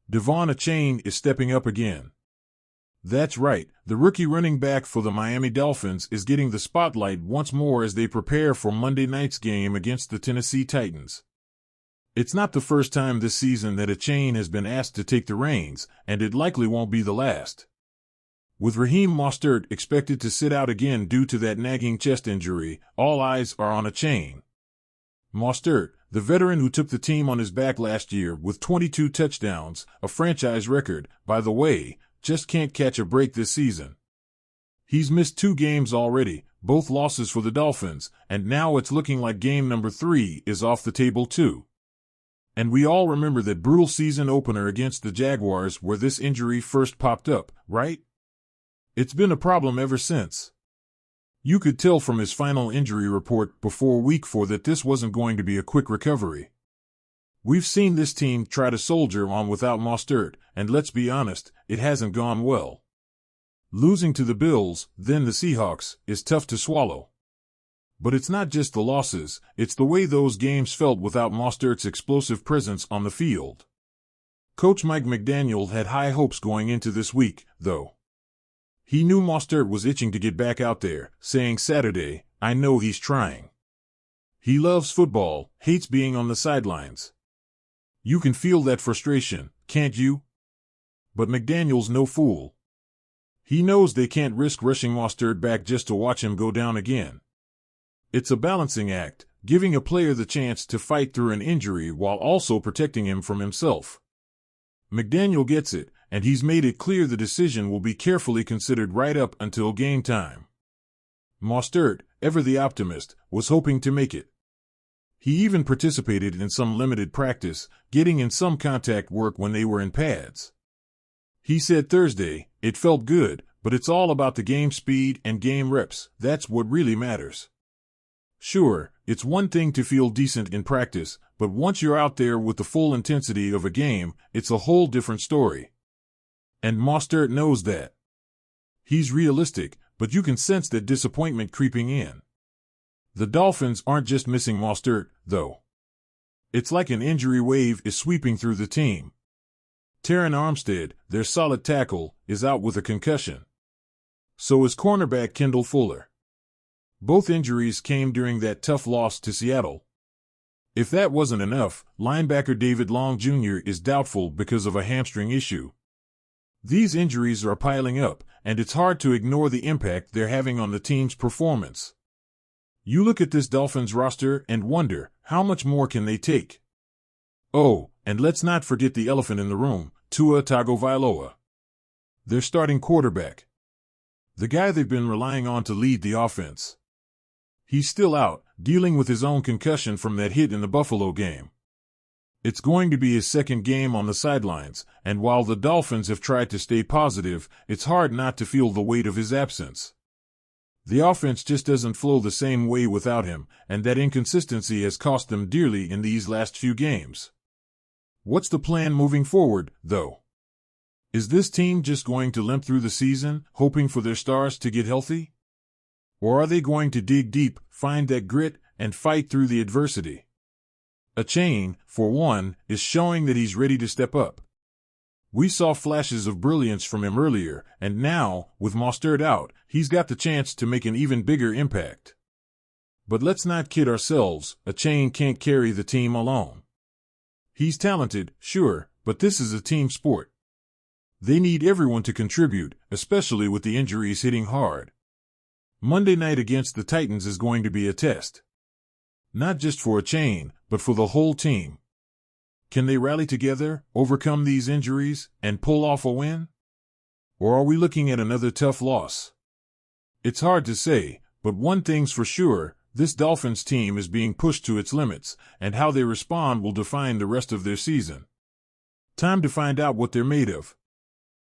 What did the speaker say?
Devon Achane is stepping up again. That's right, the rookie running back for the Miami Dolphins is getting the spotlight once more as they prepare for Monday night's game against the Tennessee Titans. It's not the first time this season that Achane has been asked to take the reins, and it likely won't be the last. With Raheem Mostert expected to sit out again due to that nagging chest injury, all eyes are on Achane. Mostert, the veteran who took the team on his back last year with 22 touchdowns, a franchise record, by the way, just can't catch a break this season. He's missed 2 games already, both losses for the Dolphins, and now it's looking like game number 3 is off the table too. And we all remember that brutal season opener against the Jaguars where this injury first popped up, right? It's been a problem ever since. You could tell from his final injury report before week 4 that this wasn't going to be a quick recovery. We've seen this team try to soldier on without Mostert, and let's be honest, it hasn't gone well. Losing to the Bills, then the Seahawks, is tough to swallow. But it's not just the losses, it's the way those games felt without Mostert's explosive presence on the field. Coach Mike McDaniel had high hopes going into this week, though. He knew Mostert was itching to get back out there, saying Saturday, "I know he's trying. He loves football, hates being on the sidelines." You can feel that frustration, can't you? But McDaniel's no fool. He knows they can't risk rushing Mostert back just to watch him go down again. It's a balancing act, giving a player the chance to fight through an injury while also protecting him from himself. McDaniel gets it, and he's made it clear the decision will be carefully considered right up until game time. Mostert, ever the optimist, was hoping to make it. He even participated in some limited practice, getting in some contact work when they were in pads. He said Thursday, "It felt good, but it's all about the game speed and game reps, that's what really matters." Sure, it's one thing to feel decent in practice, but once you're out there with the full intensity of a game, it's a whole different story. And Mostert knows that. He's realistic, but you can sense that disappointment creeping in. The Dolphins aren't just missing Mostert, though. It's like an injury wave is sweeping through the team. Terron Armstead, their solid tackle, is out with a concussion. So is cornerback Kendall Fuller. Both injuries came during that tough loss to Seattle. If that wasn't enough, linebacker David Long Jr. is doubtful because of a hamstring issue. These injuries are piling up, and it's hard to ignore the impact they're having on the team's performance. You look at this Dolphins roster and wonder, how much more can they take? Oh, and let's not forget the elephant in the room, Tua Tagovailoa. Their starting quarterback. The guy they've been relying on to lead the offense. He's still out, dealing with his own concussion from that hit in the Buffalo game. It's going to be his second game on the sidelines, and while the Dolphins have tried to stay positive, it's hard not to feel the weight of his absence. The offense just doesn't flow the same way without him, and that inconsistency has cost them dearly in these last few games. What's the plan moving forward, though? Is this team just going to limp through the season, hoping for their stars to get healthy? Or are they going to dig deep, find that grit, and fight through the adversity? Achane, for one, is showing that he's ready to step up. We saw flashes of brilliance from him earlier, and now, with Mostert out, he's got the chance to make an even bigger impact. But let's not kid ourselves, Achane can't carry the team alone. He's talented, sure, but this is a team sport. They need everyone to contribute, especially with the injuries hitting hard. Monday night against the Titans is going to be a test. Not just for Achane, but for the whole team. Can they rally together, overcome these injuries, and pull off a win? Or are we looking at another tough loss? It's hard to say, but one thing's for sure, this Dolphins team is being pushed to its limits, and how they respond will define the rest of their season. Time to find out what they're made of.